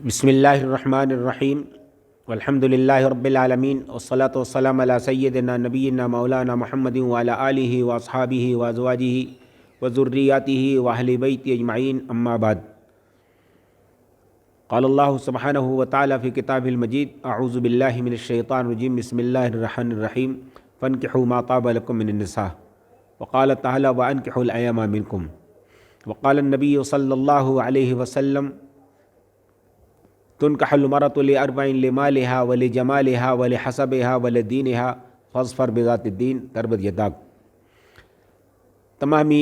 बिस्मिल्लाहिर्रहमानिर्रहीम वल्हम्दुलिल्लाहि रब्बिल आलमीन वस्सलातु वस्सलामु अला सय्यिदिना नबिय्यिना मौलाना मुहम्मदिन व अला आलिहि व अस्हाबिहि व अज़वाजिहि व ज़ुर्रिय्यातिहि व अहलि बैति अजमईन अम्मा बाद। क़ाल अल्लाहु सुब्हानहु व तआला फ़ी किताबिल मजीद अऊज़ु बिल्लाहि मिनश शैतानिर रजीम बिस्मिल्लाहिर रहमानिर रहीम फ़न्किहू मा ताब लकुम मिनन निसा व क़ाल तआला व अन्किहुल अयमा मिनकुम व क़ाल नबी सल्लल्लाहु अलैहि वसल्लम तुनकहुल मरअतु लिअरबईन लिमालिहा व लिजमालिहा व लिहसबिहा व लिदीनिहा फ़ज़फ़र बिज़ातिद्दीन तरबत यदाक। तमामी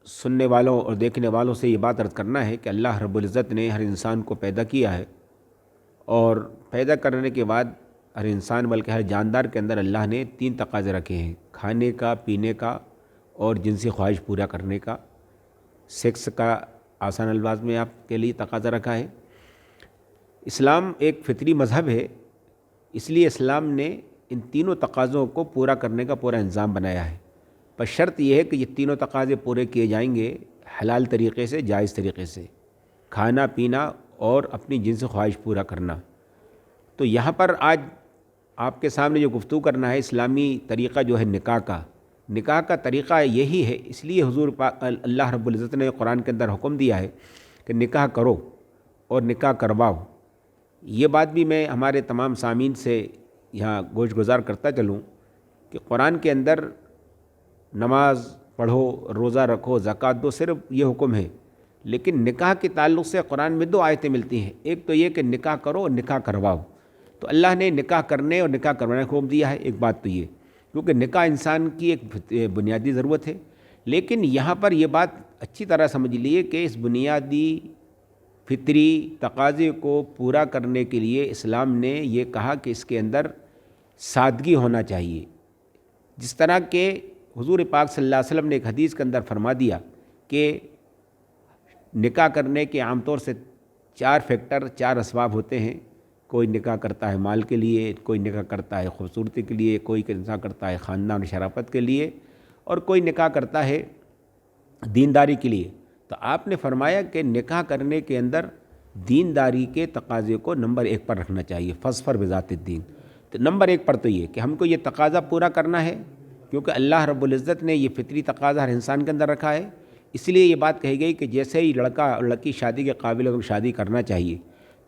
सुनने वालों और देखने वालों से ये बात अर्ज़ करना है कि अल्लाह रब्बुल इज़्ज़त ने हर इंसान को पैदा किया है और पैदा करने के बाद हर इंसान बल्कि हर जानदार के अंदर अल्लाह ने 3 तकाज़े रखे हैं: खाने का, पीने का और जिनसी ख्वाहिश पूरा करने का। सेक्स का आसान अल्फाज में आपके लिए तकाज़ा रखा है। इस्लाम एक फ़ितरी मज़हब है, इसलिए इस्लाम ने इन तीनों तकाज़ों को पूरा करने का पूरा इंतज़ाम बनाया है। पर शर्त यह है कि ये तीनों तकाज़े पूरे किए जाएंगे हलाल तरीक़े से, जायज़ तरीक़े से, खाना पीना और अपनी जिनसी ख्वाहिश पूरा करना। तो यहाँ पर आज आपके सामने जो गुफ्तगू करना है इस्लामी तरीक़ा जो है निकाह का तरीक़ा यही है। इसलिए हुज़ूर अल्लाह रब्बुल इज़्ज़त ने कुरान के अंदर हुक्म दिया है कि निकाह करो और निकाह करवाओ। ये बात भी मैं हमारे तमाम सामीन से यहाँ गोश गुज़ार करता चलूँ कि कुरान के अंदर नमाज पढ़ो, रोज़ा रखो, ज़कात दो, सिर्फ ये हुक्म है। लेकिन निकाह के ताल्लुक़ से कुरान में 2 आयतें मिलती हैं। एक तो ये कि निकाह करो और निकाह करवाओ। तो अल्लाह ने निकाह करने और निकाह करवाने को हुक्म दिया है। एक बात तो ये, क्योंकि निकाह इंसान की एक बुनियादी ज़रूरत है। लेकिन यहाँ पर यह बात अच्छी तरह समझ लिए कि इस बुनियादी फितरी तकाज़े को पूरा करने के लिए इस्लाम ने ये कहा कि इसके अंदर सादगी होना चाहिए। जिस तरह के हुज़ूर पाक सल्लल्लाहु अलैहि वसल्लम ने एक हदीस के अंदर फरमा दिया कि निकाह करने के आम तौर से 4 फैक्टर, 4 असबाब होते हैं। कोई निकाह करता है माल के लिए, कोई निकाह करता है खूबसूरती के लिए, कोई निकाह करता है ख़ानदान और शराफत के लिए, और कोई निकाह करता है दीनदारी के लिए। तो आपने फरमाया कि निकाह करने के अंदर दीनदारी के तकाज़े को नंबर 1 पर रखना चाहिए, फ़ज़फ़र बिज़ातिद्दीन। तो नंबर 1 पर तो ये कि हमको ये तकाज़ा पूरा करना है, क्योंकि अल्लाह रब्बुल इज़्ज़त ने ये फ़ितरी तकाज़ा हर इंसान के अंदर रखा है। इसलिए ये बात कही गई कि जैसे ही लड़का और लड़की शादी के काबिल हो तो शादी करना चाहिए।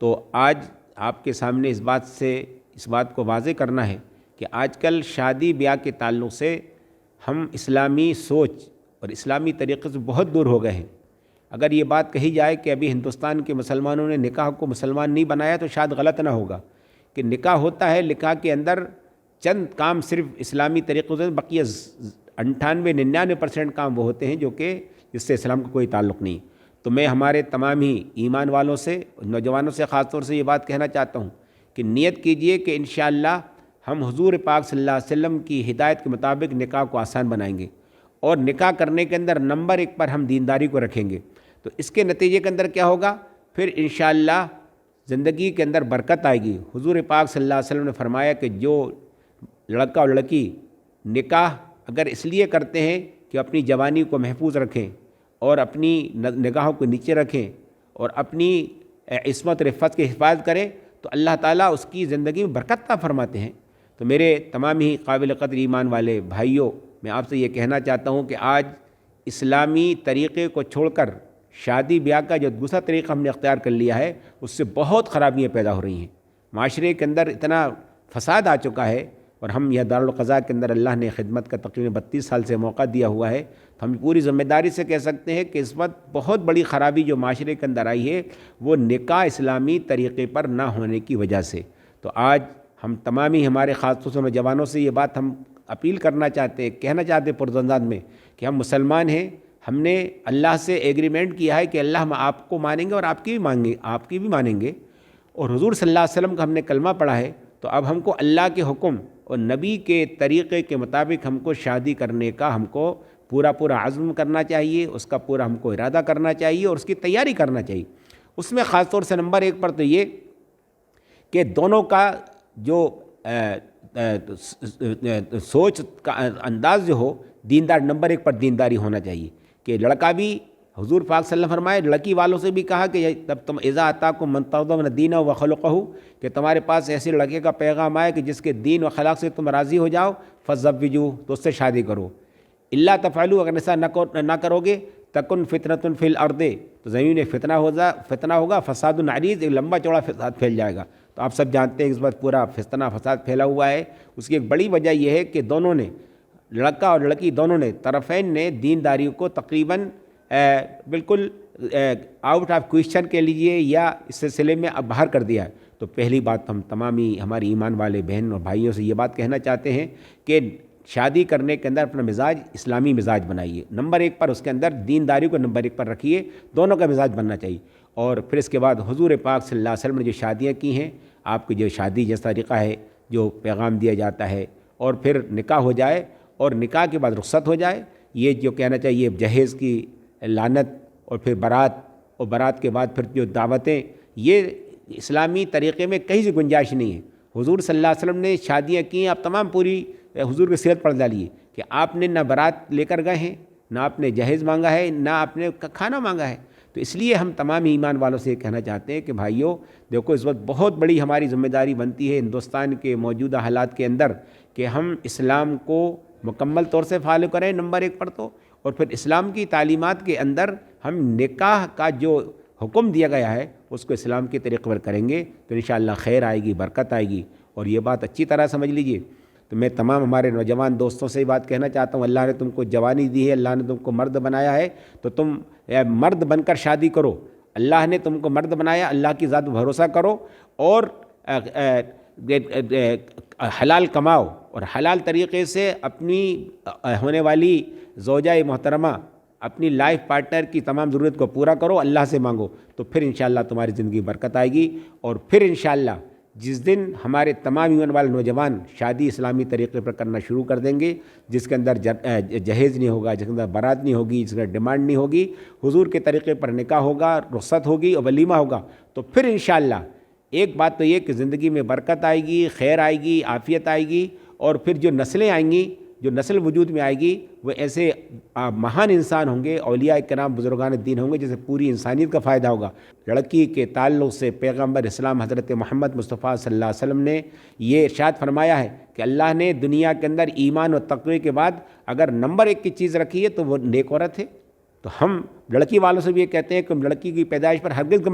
तो आज आपके सामने इस बात को वाज़े करना है कि आजकल शादी ब्याह के ताल्लुक़ से हम इस्लामी सोच और इस्लामी तरीक़े से बहुत दूर हो गए हैं। अगर ये बात कही जाए कि अभी हिंदुस्तान के मुसलमानों ने निकाह को मुसलमान नहीं बनाया तो शायद गलत ना होगा कि निकाह होता है, निकाह के अंदर चंद काम सिर्फ इस्लामी तरीक़ों से, बाकी 98-99% काम वो होते हैं जो कि जिससे इस्लाम का कोई ताल्लुक़ नहीं। तो मैं हमारे तमाम ही ईमान वालों से, नौजवानों से ख़ास तौर से ये बात कहना चाहता हूँ कि नियत कीजिए कि इंशाअल्लाह हम हुज़ूर पाक सल्लल्लाहु अलैहि वसल्लम की हिदायत के मुताबिक निकाह को आसान बनाएंगे और निकाह करने के अंदर नंबर 1 पर हम दीनदारी को रखेंगे। तो इसके नतीजे के अंदर क्या होगा, फिर इंशाअल्लाह ज़िंदगी के अंदर बरकत आएगी। हुज़ूर पाक सल्लल्लाहु अलैहि वसल्लम ने फरमाया कि जो लड़का और लड़की निकाह अगर इसलिए करते हैं कि अपनी जवानी को महफूज रखें और अपनी निगाहों को नीचे रखें और अपनी इस्मत और इफ़्फ़त की हिफाजत करें, तो अल्लाह ताला उसकी ज़िंदगी में बरकत अता फरमाते हैं। तो मेरे तमाम ही काबिल क़द्र ईमान वाले भाइयों, मैं आपसे ये कहना चाहता हूँ कि आज इस्लामी तरीक़े को छोड़कर शादी ब्याह का जो दूसरा तरीक़ा हमने अख्तियार कर लिया है, उससे बहुत ख़राबियाँ पैदा हो रही हैं। माशरे के अंदर इतना फ़साद आ चुका है और हम यह दारुल क़ज़ा के अंदर अल्लाह ने खिदमत का तकरीबन 32 साल से मौका दिया हुआ है। तो हम पूरी ज़िम्मेदारी से कह सकते हैं कि इस वक्त बहुत बड़ी ख़राबी जो माशरे के अंदर आई है वो निकाह इस्लामी तरीक़े पर ना होने की वजह से। तो आज हम तमाम ही हमारे ख़ास तौर से नौजवानों से ये बात हम अपील करना चाहते हैं, कहना चाहते हैं पुरज़ंदाज में कि हम मुसलमान हैं। हमने अल्लाह से एग्रीमेंट किया है कि अल्लाह हम आपको मानेंगे और आपकी भी मानेंगे और हुज़ूर सल्लल्लाहु अलैहि वसल्लम का हमने कलमा पढ़ा है। तो अब हमको अल्लाह के हुक्म और नबी के तरीक़े के मुताबिक हमको शादी करने का हमको पूरा अज़्म करना चाहिए, उसका पूरा हमको इरादा करना चाहिए और उसकी तैयारी करना चाहिए। उसमें ख़ास तौर से नंबर 1 पर तो ये कि दोनों का जो सोच का अंदाज़ जो हो, दीनदार, नंबर 1 पर दीनदारी होना चाहिए कि लड़का भी حضور پاک صلی اللہ علیہ وسلم فرمائے لڑکی والوں سے بھی کہا کہ تب تم اذا آتاکم من ترضون دینہ و خلقہ، کہ تمہارے پاس ایسے لڑکے کا پیغام آئے کہ جس کے دین و خلاق سے تم راضی ہو جاؤ، فزوجوہ، تو اس سے شادی کرو۔ الا تفعلوا، اگر ایسا نہ کرو گے، تکن فتنۃ فی الارض، تو زمین میں فتنہ ہوگا، فساد عریض، ایک لمبا چوڑا فساد پھیل جائے گا۔ تو آپ سب جانتے ہیں اس وقت پورا فتنہ فساد پھیلا ہوا ہے۔ اس کی ایک بڑی وجہ یہ ہے کہ دونوں نے، لڑکا اور لڑکی دونوں نے، طرفین نے دینداری کو تقریباً بالکل آؤٹ آف کویشچن کے لیے یا اس سلسلے میں اب باہر کر دیا ہے۔ تو پہلی بات ہم تمامی ہماری ایمان والے بہن اور بھائیوں سے یہ بات کہنا چاہتے ہیں کہ شادی کرنے کے اندر اپنا مزاج اسلامی مزاج بنائیے، نمبر 1 پر، اس کے اندر دینداری کو نمبر 1 پر رکھیے، دونوں کا مزاج بننا چاہیے۔ اور پھر اس کے بعد حضور پاک صلی اللہ علیہ وسلم نے جو شادیاں کی ہیں، آپ کی جو شادی جیسا طریقہ ہے، جو پیغام دیا جاتا ہے، اور پھر نکاح ہو جائے اور نکاح کے بعد رخصت ہو جائے، یہ جو کہنا چاہیے جہیز کی لعنت، اور پھر برات، اور برات کے بعد پھر جو دعوتیں، یہ اسلامی طریقے میں کہیں سے گنجائش نہیں ہے۔ حضور صلی اللہ علیہ وسلم نے شادیاں کی ہیں، آپ تمام پوری حضور کی سیرت پڑھ ڈالیے کہ آپ نے نہ برات لے کر گئے ہیں، نہ آپ نے جہیز مانگا ہے، نہ آپ نے کھانا مانگا ہے۔ تو اس لیے ہم تمام ایمان والوں سے یہ کہنا چاہتے ہیں کہ بھائیوں دیکھو، اس وقت بہت بڑی ہماری ذمہ داری بنتی ہے ہندوستان کے موجودہ حالات کے اندر کہ ہم اسلام کو مکمل طور سے فالو کریں، نمبر 1 پر تو، اور پھر اسلام کی تعلیمات کے اندر ہم نکاح کا جو حکم دیا گیا ہے اس کو اسلام کے طریقے پر کریں گے تو انشاءاللہ خیر آئے گی، برکت آئے گی۔ اور یہ بات اچھی طرح سمجھ لیجئے۔ تو میں تمام ہمارے نوجوان دوستوں سے یہ بات کہنا چاہتا ہوں، اللہ نے تم کو جوانی دی ہے، اللہ نے تم کو مرد بنایا ہے، تو تم مرد بن کر شادی کرو۔ اللہ نے تم کو مرد بنایا، اللہ کی ذات پر بھروسہ کرو، اور حلال کماؤ، اور حلال طریقے سے اپنی ہونے والی زوجہ محترمہ، اپنی لائف پارٹنر کی تمام ضرورت کو پورا کرو، اللہ سے مانگو، تو پھر انشاءاللہ تمہاری زندگی برکت آئے گی۔ اور پھر انشاءاللہ جس دن ہمارے تمام ایمان والے نوجوان شادی اسلامی طریقے پر کرنا شروع کر دیں گے، جس کے اندر جہیز نہیں ہوگا، جس کے اندر برات نہیں ہوگی، جس کے اندر ڈیمانڈ نہیں ہوگی، حضور کے طریقے پر نکاح ہوگا، رخصت ہوگی اور ولیمہ ہوگا، تو پھر انشاءاللہ ایک بات تو یہ کہ زندگی میں برکت آئے گی، خیر آئے گی، عافیت آئے گی، اور پھر جو نسلیں آئیں گی، جو نسل وجود میں آئے گی، وہ ایسے مہان انسان ہوں گے، اولیاء کرام، بزرگان دین ہوں گے، جسے پوری انسانیت کا فائدہ ہوگا۔ لڑکی کے تعلق سے پیغمبر اسلام حضرت محمد مصطفیٰ صلی اللہ علیہ وسلم نے یہ ارشاد فرمایا ہے کہ اللہ نے دنیا کے اندر ایمان و تقوی کے بعد اگر نمبر 1 کی چیز رکھی ہے تو وہ نیک عورت ہے۔ تو ہم لڑکی والوں سے بھی یہ کہتے ہیں کہ لڑکی کی پیدائش پر ہرگز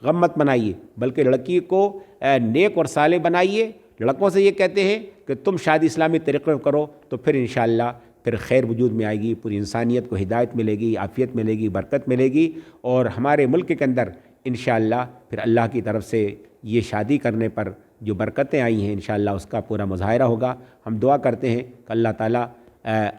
غم مت منائیے، بلکہ لڑکی کو نیک اور صالح بنائیے۔ لڑکوں سے یہ کہتے ہیں کہ تم شادی اسلامی طریقے پر کرو، تو پھر انشاءاللہ پھر خیر وجود میں آئے گی، پوری انسانیت کو ہدایت ملے گی، عافیت ملے گی، برکت ملے گی، اور ہمارے ملک کے اندر انشاءاللہ پھر اللہ کی طرف سے یہ شادی کرنے پر جو برکتیں آئی ہیں انشاءاللہ اس کا پورا مظاہرہ ہوگا۔ ہم دعا کرتے ہیں کہ اللہ تعالیٰ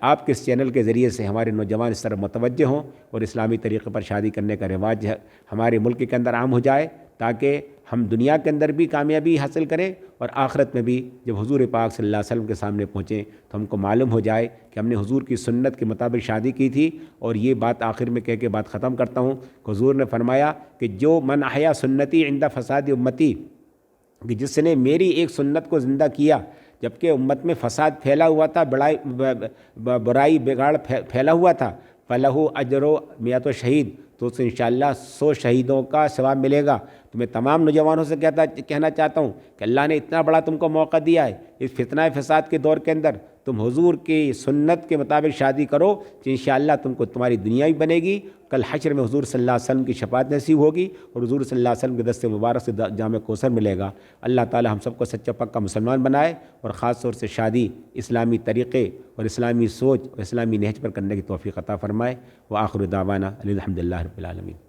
آپ کے اس چینل کے ذریعے سے ہمارے نوجوان اس طرح متوجہ ہوں اور اسلامی طریقے پر شادی کرنے کا رواج ہمارے ملک کے اندر عام ہو جائے، تاکہ ہم دنیا کے اندر بھی کامیابی حاصل کریں اور آخرت میں بھی جب حضور پاک صلی اللہ علیہ وسلم کے سامنے پہنچیں تو ہم کو معلوم ہو جائے کہ ہم نے حضور کی سنت کے مطابق شادی کی تھی۔ اور یہ بات آخر میں کہہ کے بات ختم کرتا ہوں کہ حضور نے فرمایا کہ جو من احیا سنتی عند فساد امتی، کہ جس نے میری ایک سنت کو زندہ کیا جبکہ امت میں فساد پھیلا ہوا تھا، برائی بگاڑ پھیلا ہوا تھا، فلہ اجر میت و شہید، تو اسے انشاءاللہ 100 شہیدوں کا ثواب ملے گا۔ تو میں تمام نوجوانوں سے کہنا چاہتا ہوں کہ اللہ نے اتنا بڑا تم کو موقع دیا ہے، اس فتنہ فساد کے دور کے اندر تم حضور کی سنت کے مطابق شادی کرو کہ انشاءاللہ تم کو تمہاری دنیا بھی بنے گی، کل حشر میں حضور صلی اللہ علیہ وسلم کی شفاعت نصیب ہوگی، اور حضور صلی اللہ علیہ وسلم کے دست مبارک سے جام کوثر ملے گا۔ اللہ تعالی ہم سب کو سچا پکا مسلمان بنائے، اور خاص طور سے شادی اسلامی طریقے اور اسلامی سوچ اور اسلامی نہج پر کرنے کی توفیق عطا فرمائے۔ وآخر دعوانا الحمدللہ رب العالمین۔